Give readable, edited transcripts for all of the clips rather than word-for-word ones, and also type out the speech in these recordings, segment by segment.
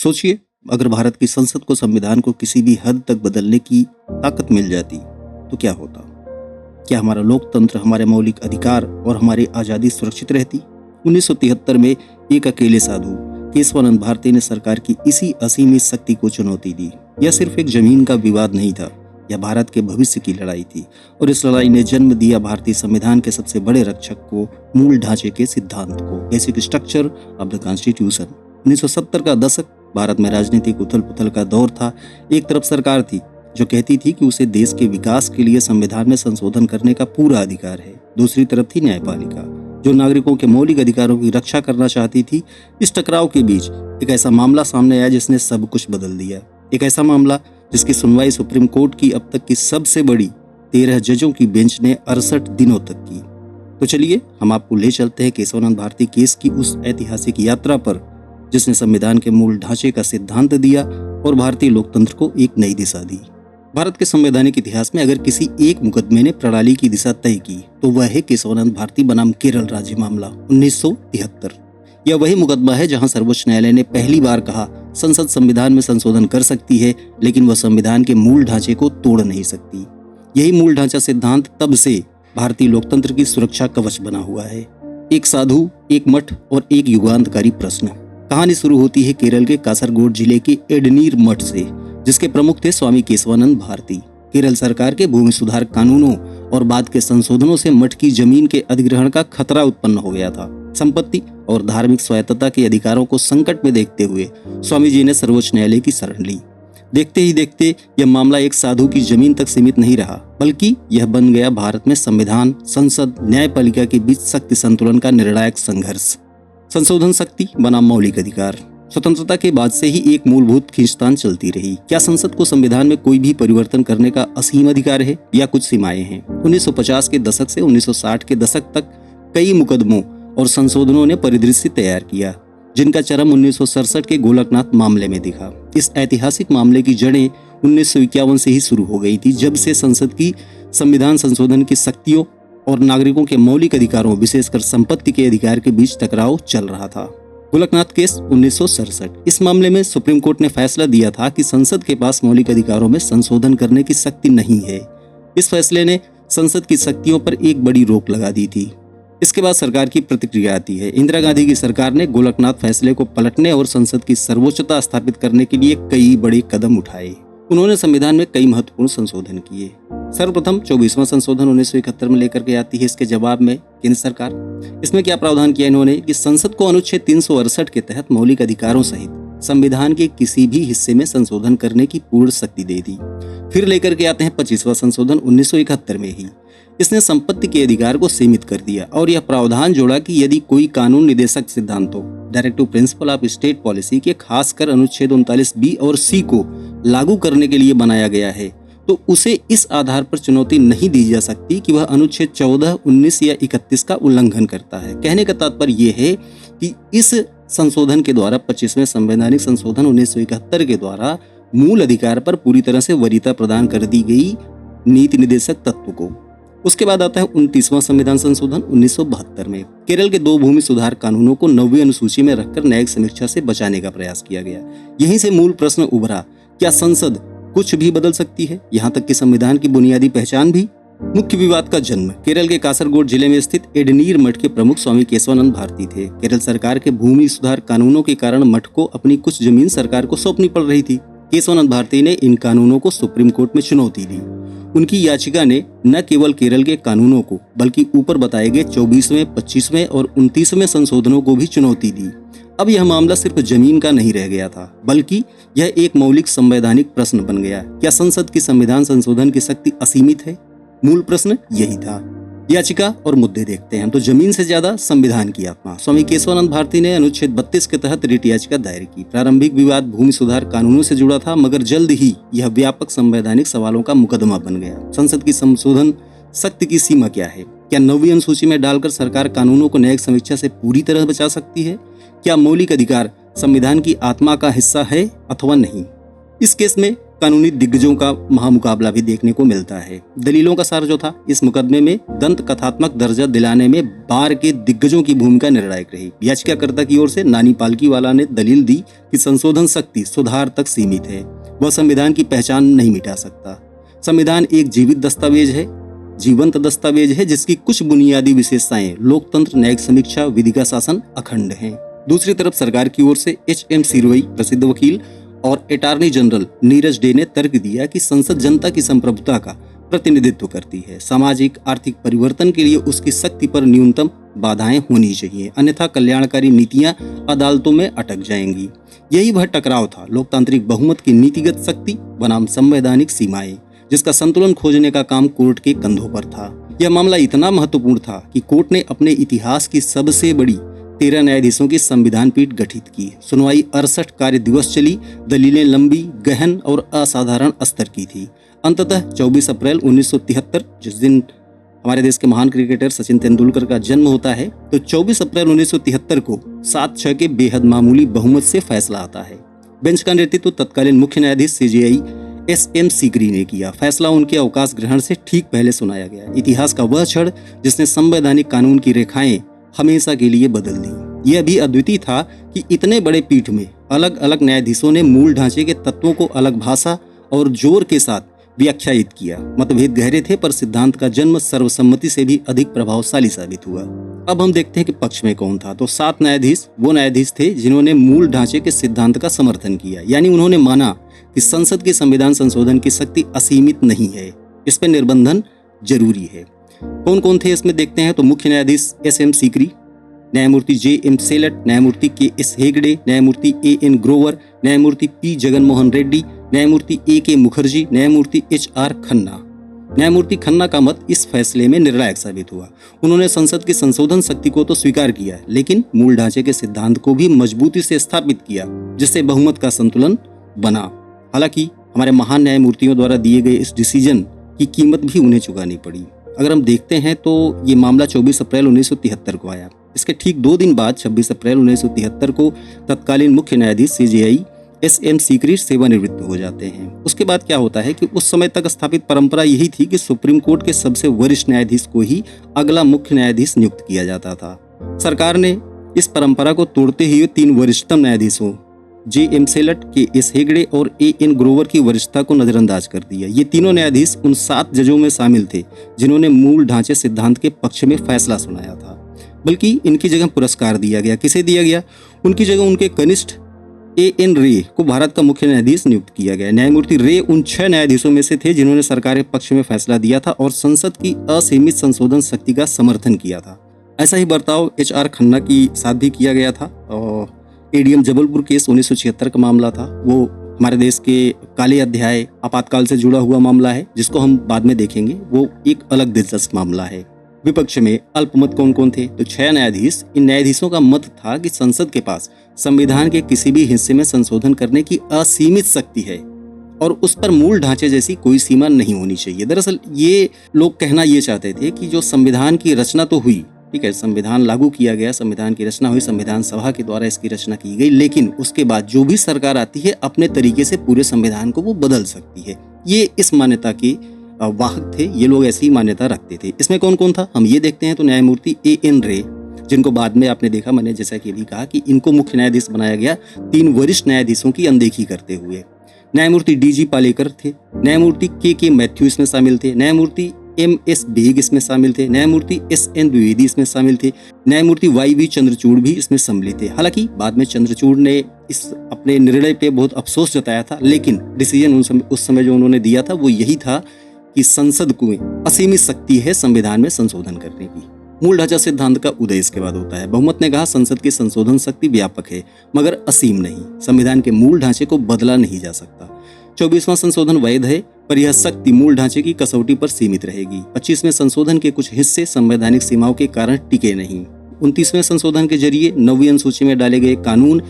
सोचिए, अगर भारत की संसद को संविधान को किसी भी हद तक बदलने की ताकत मिल जाती तो क्या होता? क्या हमारा लोकतंत्र, हमारे मौलिक अधिकार और हमारी आज़ादी सुरक्षित रहती? 1973 में एक अकेले साधु केशवानंद भारती ने सरकार की इसी असीमित शक्ति को चुनौती दी। यह सिर्फ एक जमीन का विवाद नहीं था, यह भारत के भविष्य की लड़ाई थी और इस लड़ाई ने जन्म दिया भारतीय संविधान के सबसे बड़े रक्षक को, मूल ढांचे के सिद्धांत को, basic structure of the constitution. 1970 का दशक भारत में राजनीतिक उथल पुथल का दौर था। एक तरफ सरकार थी जो कहती थी कि उसे देश के विकास के लिए संविधान में संशोधन करने का पूरा अधिकार है। दूसरी तरफ थी न्यायपालिका जो नागरिकों के मौलिक अधिकारों की रक्षा करना चाहती थी। इस टकराव के बीच एक ऐसा मामला सामने आया जिसने सब कुछ बदल दिया। एक ऐसा मामला जिसकी सुनवाई सुप्रीम कोर्ट की अब तक की सबसे बड़ी 13 जजों की बेंच ने 68 दिनों तक की। तो चलिए हम आपको ले चलते हैं केशवानंद भारती केस की उस ऐतिहासिक यात्रा पर जिसने संविधान के मूल ढांचे का सिद्धांत दिया और भारतीय लोकतंत्र को एक नई दिशा दी। भारत के संवैधानिक इतिहास में अगर किसी एक मुकदमे ने प्रणाली की दिशा तय की तो वह है केशवानंद भारती बनाम केरल राज्य मामला 1973। यह वही मुकदमा है जहां सर्वोच्च न्यायालय ने पहली बार कहा संसद संविधान में संशोधन कर सकती है, लेकिन वह संविधान के मूल ढांचे को तोड़ नहीं सकती। यही मूल ढांचा सिद्धांत तब से भारतीय लोकतंत्र की सुरक्षा कवच बना हुआ है। एक साधु, एक मठ और एक युगांतकारी प्रश्न। कहानी शुरू होती है केरल के कासरगोड जिले के एडनीर मठ से, जिसके प्रमुख थे स्वामी केशवानंद भारती। केरल सरकार के भूमि सुधार कानूनों और बाद के संशोधनों से मठ की जमीन के अधिग्रहण का खतरा उत्पन्न हो गया था। संपत्ति और धार्मिक स्वायत्तता के अधिकारों को संकट में देखते हुए स्वामी जी ने सर्वोच्च न्यायालय की शरण ली। देखते ही देखते यह मामला एक साधु की जमीन तक सीमित नहीं रहा, बल्कि यह बन गया भारत में संविधान, संसद, न्यायपालिका के बीच शक्ति संतुलन का निर्णायक संघर्ष। संशोधन शक्ति बनाम मौलिक अधिकार। स्वतंत्रता के बाद से ही एक मूलभूत खींचतान चलती रही। क्या संसद को संविधान में कोई भी परिवर्तन करने का असीम अधिकार है या कुछ सीमाएं हैं? 1950 के दशक से 1960 के दशक तक कई मुकदमों और संशोधनों ने परिदृश्य तैयार किया, जिनका चरम 1967 के गोलकनाथ मामले में दिखा। इस ऐतिहासिक मामले की जड़ें 1951 से ही शुरू हो गई थी, जब से संसद की संविधान संशोधन की शक्तियों और नागरिकों के मौलिक अधिकारों, विशेषकर संपत्ति के अधिकार के बीच टकराव चल रहा था। गोलकनाथ केस 1967। इस मामले में सुप्रीम कोर्ट ने फैसला दिया था कि संसद के पास मौलिक अधिकारों में संशोधन करने की शक्ति नहीं है। इस फैसले ने संसद की शक्तियों पर एक बड़ी रोक लगा दी थी। इसके बाद सरकार की प्रतिक्रिया आती है। इंदिरा गांधी की सरकार ने गोलकनाथ फैसले को पलटने और संसद की सर्वोच्चता स्थापित करने के लिए कई बड़े कदम उठाए। उन्होंने संविधान में कई महत्वपूर्ण संशोधन किए। सर्वप्रथम 24वां संशोधन 1971 में लेकर के आती है। इसके जवाब में केंद्र सरकार, इसमें क्या प्रावधान किया इन्होंने कि संसद को अनुच्छेद 368 के तहत मौलिक अधिकारों सहित संविधान के किसी भी हिस्से में संशोधन करने की पूर्ण शक्ति दे दी। फिर लेकर के आते हैं 25वां संशोधन 1971 में ही। इसने संपत्ति के अधिकार को सीमित कर दिया और यह प्रावधान जोड़ा कि यदि कोई कानून निदेशक सिद्धांतों, directive principle of state policy के खासकर अनुच्छेद 39B और C को लागू करने के लिए बनाया गया है तो उसे इस आधार पर चुनौती नहीं दी जा सकती कि वह अनुच्छेद 14, 19 या 31 का उल्लंघन करता है। कहने का तात्पर्य यह है कि इस संशोधन के द्वारा 25वें संवैधानिक संशोधन 1971 के द्वारा मूल अधिकार पर पूरी तरह से वरीयता प्रदान कर दी गई नीति निदेशक तत्व को। उसके बाद आता है 29वां संविधान संशोधन 1972 में। केरल के 2 भूमि सुधार कानूनों को 9वीं अनुसूची में रखकर न्यायिक समीक्षा से बचाने का प्रयास किया गया। यहीं से मूल प्रश्न उभरा, क्या संसद कुछ भी बदल सकती है, यहाँ तक कि संविधान की बुनियादी पहचान भी? मुख्य विवाद का जन्म केरल के कासरगोड जिले में स्थित एडनीर मठ के प्रमुख स्वामी केशवानंद भारती थे। केरल सरकार के भूमि सुधार कानूनों के कारण मठ को अपनी कुछ जमीन सरकार को सौंपनी पड़ रही थी। केशवानंद भारती ने इन कानूनों को सुप्रीम कोर्ट में चुनौती दी। उनकी याचिका ने न केवल केरल के कानूनों को बल्कि ऊपर बताए गए 24वें, 25वें और 29वें संशोधनों को भी चुनौती दी। अब यह मामला सिर्फ जमीन का नहीं रह गया था, बल्कि यह एक मौलिक संवैधानिक प्रश्न बन गया। क्या संसद की संविधान संशोधन की शक्ति असीमित है? मूल प्रश्न यही था। याचिका और मुद्दे देखते हैं तो जमीन से ज्यादा संविधान की आत्मा। स्वामी केशवानंद भारती ने अनुच्छेद 32 के तहत रिट याचिका दायर की। प्रारंभिक विवाद भूमि सुधार कानूनों से जुड़ा था, मगर जल्द ही यह व्यापक संवैधानिक सवालों का मुकदमा बन गया। संसद की संशोधन शक्ति की सीमा क्या है? क्या 9वीं अनुसूची में डालकर सरकार कानूनों को न्यायिक समीक्षा से पूरी तरह बचा सकती है? क्या मौलिक अधिकार संविधान की आत्मा का हिस्सा है अथवा नहीं? इस केस में कानूनी दिग्गजों का महामुकाबला भी देखने को मिलता है। दलीलों का सार जो था, इस मुकदमे में दंत कथात्मक दर्जा दिलाने में बार के दिग्गजों की भूमिका निर्णायक रही। याचिकाकर्ता की ओर से नानी पालकीवाला ने दलील दी कि संशोधन शक्ति सुधार तक सीमित है, वह संविधान की पहचान नहीं मिटा सकता। संविधान एक जीवित दस्तावेज है, जीवंत दस्तावेज है, जिसकी कुछ बुनियादी विशेषताएं लोकतंत्र, न्यायिक समीक्षा, विधि का शासन अखंड है। दूसरी तरफ सरकार की ओर से HM सिरोही, प्रसिद्ध वकील और अटॉर्नी जनरल नीरज डे ने तर्क दिया कि संसद जनता की संप्रभुता का प्रतिनिधित्व करती है। सामाजिक आर्थिक परिवर्तन के लिए उसकी शक्ति पर न्यूनतम बाधाएं होनी चाहिए, अन्यथा कल्याणकारी नीतियां अदालतों में अटक जाएंगी। यही वह टकराव था, लोकतांत्रिक बहुमत की नीतिगत शक्ति बनाम संवैधानिक सीमाएं, जिसका संतुलन खोजने का काम कोर्ट के कंधों पर था। यह मामला इतना महत्वपूर्ण था कि कोर्ट ने अपने इतिहास की सबसे बड़ी 13 न्यायाधीशों की संविधान पीठ गठित की। सुनवाई 68 कार्य दिवस चली, दलीलें लंबी, गहन और असाधारण स्तर की थी। अंततः 24 अप्रैल 1973, जिस दिन हमारे देश के महान क्रिकेटर सचिन तेंदुलकर का जन्म होता है, तो 24 अप्रैल 1973 को 7-6 के बेहद मामूली बहुमत से फैसला आता है। बेंच का नेतृत्व तत्कालीन मुख्य न्यायाधीश CJI SM सीकरी ने किया। फैसला उनके अवकाश ग्रहण से ठीक पहले सुनाया गया। इतिहास का वह क्षण जिसने संवैधानिक कानून की रेखाएं हमेशा के लिए बदल दी। यह भी अद्वितीय था कि इतने बड़े पीठ में अलग अलग न्यायाधीशों ने मूल ढांचे के तत्वों को अलग भाषा और जोर के साथ व्याख्यायित किया। मतभेद गहरे थे, पर सिद्धांत का जन्म सर्वसम्मति से भी अधिक प्रभावशाली साबित हुआ। अब हम देखते हैं कि पक्ष में कौन था। तो 7 न्यायाधीश वो न्यायाधीश थे जिन्होंने मूल ढांचे के सिद्धांत का समर्थन किया, यानी उन्होंने माना कि संसद के संविधान संशोधन की शक्ति असीमित नहीं है, इस पर निर्बंधन जरूरी है। कौन कौन थे इसमें देखते हैं। तो मुख्य न्यायाधीश SM सीकरी, न्यायमूर्ति JM सेलट, न्यायमूर्ति KS हेगड़े, न्यायमूर्ति AN ग्रोवर, न्यायमूर्ति P जगनमोहन रेड्डी, न्यायमूर्ति AK मुखर्जी, न्यायमूर्ति HR खन्ना। न्यायमूर्ति खन्ना का मत इस फैसले में निर्णायक साबित हुआ। उन्होंने संसद की संशोधन शक्ति को तो स्वीकार किया, लेकिन मूल ढांचे के सिद्धांत को भी मजबूती से स्थापित किया, जिससे बहुमत का संतुलन बना। हालांकि हमारे महान न्यायमूर्तियों द्वारा दिए गए इस डिसीजन की कीमत भी उन्हें चुकानी पड़ी। अगर हम देखते हैं तो ये मामला 24 अप्रैल 1973 को आया। इसके ठीक 2 दिन बाद 26 अप्रैल 1973 को तत्कालीन मुख्य न्यायाधीश CJI SM सीकरी सेवानिवृत्त हो जाते हैं। उसके बाद क्या होता है कि उस समय तक स्थापित परंपरा यही थी कि सुप्रीम कोर्ट के सबसे वरिष्ठ न्यायाधीश को ही अगला मुख्य न्यायाधीश नियुक्त किया जाता था। सरकार ने इस परंपरा को तोड़ते हुए 3 वरिष्ठतम न्यायाधीशों JM सेलट, KS हेगड़े और AN ग्रोवर की वरिष्ठता को नजरअंदाज कर दिया। ये तीनों न्यायाधीश उन 7 जजों में शामिल थे जिन्होंने मूल ढांचे सिद्धांत के पक्ष में फैसला सुनाया था। बल्कि इनकी जगह पुरस्कार दिया गया। किसे दिया गया? उनकी जगह उनके कनिष्ठ AN रे को भारत का मुख्य न्यायाधीश नियुक्त किया गया। न्यायमूर्ति रे उन 6 न्यायाधीशों में से थे जिन्होंने सरकार के पक्ष में फैसला दिया था और संसद की असीमित संशोधन शक्ति का समर्थन किया था। ऐसा ही बर्ताव HR खन्ना की साथ भी किया गया था। और ADM जबलपुर केस 1976 का मामला था, वो हमारे देश के काले अध्याय आपातकाल से जुड़ा हुआ मामला है, जिसको हम बाद में देखेंगे। वो एक अलग दिलचस्प मामला है। विपक्ष में अल्पमत कौन कौन थे? तो 6 न्यायाधीश। इन न्यायाधीशों का मत था कि संसद के पास संविधान के किसी भी हिस्से में संशोधन करने की असीमित शक्ति है और उस पर मूल ढांचे जैसी कोई सीमा नहीं होनी चाहिए। दरअसल ये लोग कहना ये चाहते थे कि जो संविधान की रचना तो हुई, ठीक है, संविधान लागू किया गया, संविधान की रचना हुई, संविधान सभा के द्वारा इसकी रचना की गई, लेकिन उसके बाद जो भी सरकार आती है अपने तरीके से पूरे संविधान को वो बदल सकती है। ये इस मान्यता के वाहक थे, ये लोग ऐसी मान्यता रखते थे। इसमें कौन कौन था हम ये देखते हैं। तो न्यायमूर्ति AN रे, जिनको बाद में आपने देखा, मैंने जैसा कि भी कहा कि इनको मुख्य न्यायाधीश बनाया गया 3 वरिष्ठ न्यायाधीशों की अनदेखी करते हुए। न्यायमूर्ति DG पालेकर थे, न्यायमूर्ति KK मैथ्यू इसमें शामिल थे, न्यायमूर्ति MS बेग इसमें शामिल थे, न्यायमूर्ति SN द्विवेदी इसमें शामिल थे, न्यायमूर्ति YV चंद्रचूड़ भी इसमें सम्मिलित थे। हालांकि बाद में चंद्रचूड़ ने इस अपने निर्णय पे बहुत अफसोस जताया था, लेकिन डिसीजन उस समय जो उन्होंने दिया था वो यही था कि संसद को असीमित शक्ति है संविधान में संशोधन करने की। मूल ढांचा सिद्धांत का उदय इसके बाद होता है। बहुमत ने कहा संसद की संशोधन शक्ति व्यापक है मगर असीम नहीं, संविधान के मूल ढांचे को बदला नहीं जा सकता। 24वां संशोधन वैध है पर यह शक्ति मूल ढांचे की कसौटी पर सीमित रहेगी। 25वें संशोधन के कुछ हिस्से संवैधानिक सीमाओं के कारण टिके नहीं। 29वें संशोधन के जरिए 9वीं अनुसूची में डाले गए कानून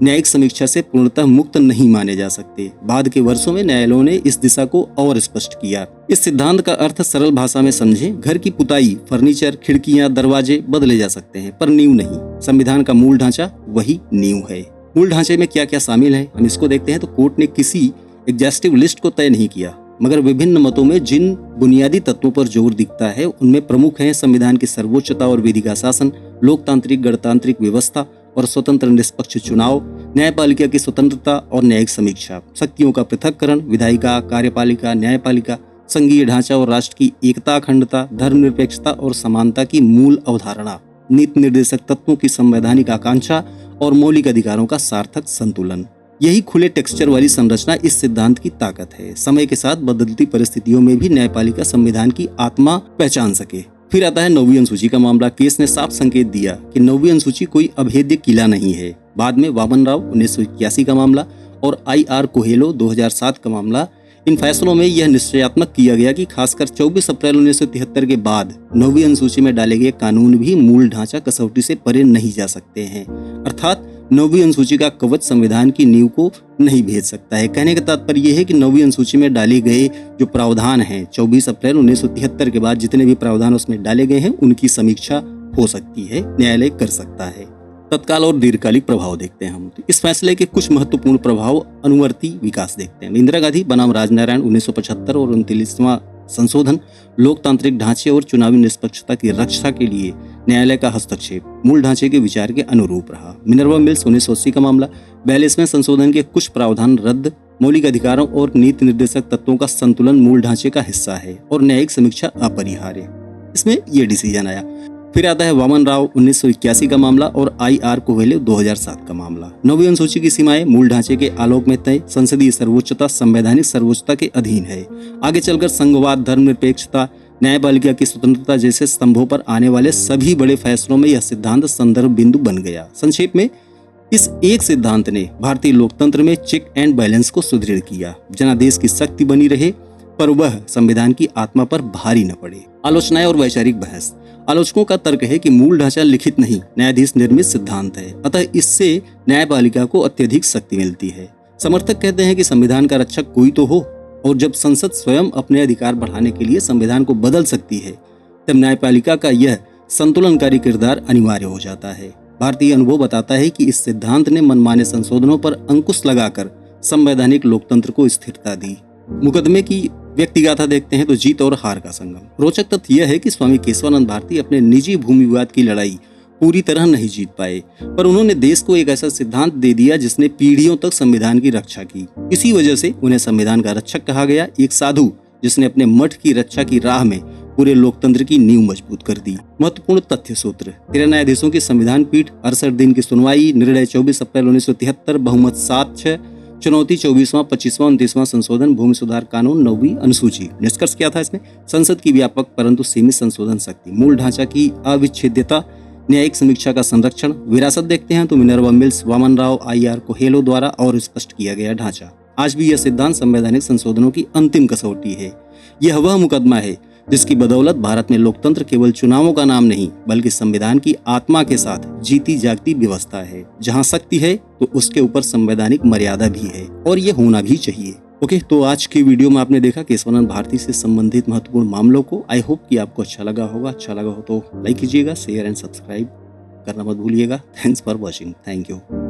न्यायिक समीक्षा से पूर्णतः मुक्त नहीं माने जा सकते। बाद के वर्षों में न्यायालयों ने इस दिशा को और स्पष्ट किया। इस सिद्धांत का अर्थ सरल भाषा में समझें, घर की पुताई, फर्नीचर, खिड़कियां, दरवाजे बदले जा सकते हैं पर नींव नहीं। संविधान का मूल ढांचा वही नींव है। मूल ढांचे में क्या क्या शामिल है हम इसको देखते हैं। तो कोर्ट ने किसी एग्जॉस्टिव लिस्ट को तय नहीं किया, मगर विभिन्न मतों में जिन बुनियादी तत्वों पर जोर दिखता है उनमें प्रमुख हैं संविधान की सर्वोच्चता और विधि का शासन, लोकतांत्रिक गणतांत्रिक व्यवस्था और स्वतंत्र निष्पक्ष चुनाव, न्यायपालिका की स्वतंत्रता और न्यायिक समीक्षा, शक्तियों का पृथक्करण, विधायिका, कार्यपालिका, न्यायपालिका, संघीय ढांचा और राष्ट्र की एकता, अखंडता, धर्मनिरपेक्षता और समानता की मूल अवधारणा, नीति निर्देशक तत्वों की संवैधानिक आकांक्षा और मौलिक अधिकारों का सार्थक संतुलन। यही खुले टेक्सचर वाली संरचना इस सिद्धांत की ताकत है। समय के साथ बदलती परिस्थितियों में भी न्यायपालिका संविधान की आत्मा पहचान सके। फिर आता है 9वीं अनुसूची का मामला। केस ने साफ संकेत दिया कि 9वीं अनुसूची कोई अभेद्य किला नहीं है। बाद में वामन राव 1981 का मामला और IR कोहेलो 2007 का मामला, इन फैसलों में यह निश्चयात्मक किया गया कि खासकर 24 अप्रैल 1973 के बाद 9वीं अनुसूची में डाले गए कानून भी मूल ढांचा कसौटी से परे नहीं जा सकते हैं, अर्थात 9वीं अनुसूची का कवच संविधान की नींव को नहीं भेज सकता है। कहने का तात्पर्य यह है कि 9वीं अनुसूची में डाले गए जो प्रावधान हैं, 24 अप्रैल 1973 के बाद जितने भी प्रावधान उसमें डाले गए हैं उनकी समीक्षा हो सकती है, न्यायालय कर सकता है। तत्काल और दीर्घकालिक प्रभाव देखते हैं हम। तो इस फैसले के कुछ महत्वपूर्ण प्रभाव अनुवर्ती विकास देखते हैं। इंदिरा गांधी बनाम राजनारायण 1975 और 39वां संशोधन लोकतांत्रिक ढांचे और चुनावी निष्पक्षता की रक्षा के लिए न्यायालय का हस्तक्षेप मूल ढांचे के विचार के अनुरूप रहा। मिनर्वा मिल्स 1980 का मामला, 42वें संशोधन के कुछ प्रावधान रद्द, मौलिक अधिकारों और नीति निर्देशक तत्वों का संतुलन मूल ढांचे का हिस्सा है और न्यायिक समीक्षा अपरिहार्य, इसमें यह डिसीजन आया। फिर आता है वामन राव 1981 का मामला और IR कोहेलो 2007 का मामला। 9वीं अनुसूची की सीमाएं मूल ढांचे के आलोक में तय, संसदीय सर्वोच्चता संवैधानिक सर्वोच्चता के अधीन है। आगे चलकर संघवाद, धर्मनिरपेक्षता, न्यायपालिका की स्वतंत्रता जैसे स्तंभों पर आने वाले सभी बड़े फैसलों में यह सिद्धांत संदर्भ बिंदु बन गया। संक्षेप में इस एक सिद्धांत ने भारतीय लोकतंत्र में चेक एंड बैलेंस को सुदृढ़ किया। जनादेश की शक्ति बनी रहे पर वह संविधान की आत्मा पर भारी न पड़े। आलोचनाएं और वैचारिक बहस। आलोचकों का तर्क है कि मूल ढांचा लिखित नहीं, न्यायाधीश निर्मित सिद्धांत है, अतः इससे न्यायपालिका को अत्यधिक शक्ति मिलती है। समर्थक कहते हैं कि संविधान का रक्षक कोई तो हो, और जब संसद स्वयं अपने अधिकार बढ़ाने के लिए संविधान को बदल सकती है तब न्यायपालिका का यह संतुलनकारी किरदार अनिवार्य हो जाता है। भारतीय अनुभव बताता है कि इस सिद्धांत ने मनमाने संशोधनों पर अंकुश लगाकर संवैधानिक लोकतंत्र को स्थिरता दी। मुकदमे की व्यक्तिगाथा देखते हैं तो जीत और हार का संगम। रोचक तथ्य यह है कि स्वामी केशवानंद भारती अपने निजी भूमि विवाद की लड़ाई पूरी तरह नहीं जीत पाए, पर उन्होंने देश को एक ऐसा सिद्धांत दे दिया जिसने पीढ़ियों तक संविधान की रक्षा की। इसी वजह से उन्हें संविधान का रक्षक कहा गया, एक साधु जिसने अपने मठ की रक्षा की राह में पूरे लोकतंत्र की नींव मजबूत कर दी। महत्वपूर्ण तथ्य सूत्र। 13 न्यायाधीशों की संविधान पीठ, 68 दिन की सुनवाई, निर्णय 24 अप्रैल 1973, बहुमत 7-6, चुनौती 24वां, 25वां, 29वां संशोधन, भूमि सुधार कानून, 9वीं अनुसूची। निष्कर्ष क्या था इसमें? संसद की व्यापक परंतु सीमित संशोधन शक्ति, मूल ढांचा की अविच्छेद्यता, न्यायिक समीक्षा का संरक्षण। विरासत देखते हैं तो Minerva Mills, Waman Rao, IR Coelho द्वारा और स्पष्ट किया गया ढांचा। आज भी यह सिद्धांत संवैधानिक संशोधनों की अंतिम कसौटी है। यह वह मुकदमा है जिसकी बदौलत भारत में लोकतंत्र केवल चुनावों का नाम नहीं बल्कि संविधान की आत्मा के साथ जीती जागती व्यवस्था है। जहां शक्ति है तो उसके ऊपर संवैधानिक मर्यादा भी है, और ये होना भी चाहिए। ओके, तो आज की वीडियो में आपने देखा केशवानंद भारती से संबंधित महत्वपूर्ण मामलों को। आई होप कि आपको अच्छा लगा होगा। अच्छा लगा हो तो लाइक कीजिएगा, शेयर एंड सब्सक्राइब करना मत भूलिएगा। Thanks for watching. Thank you.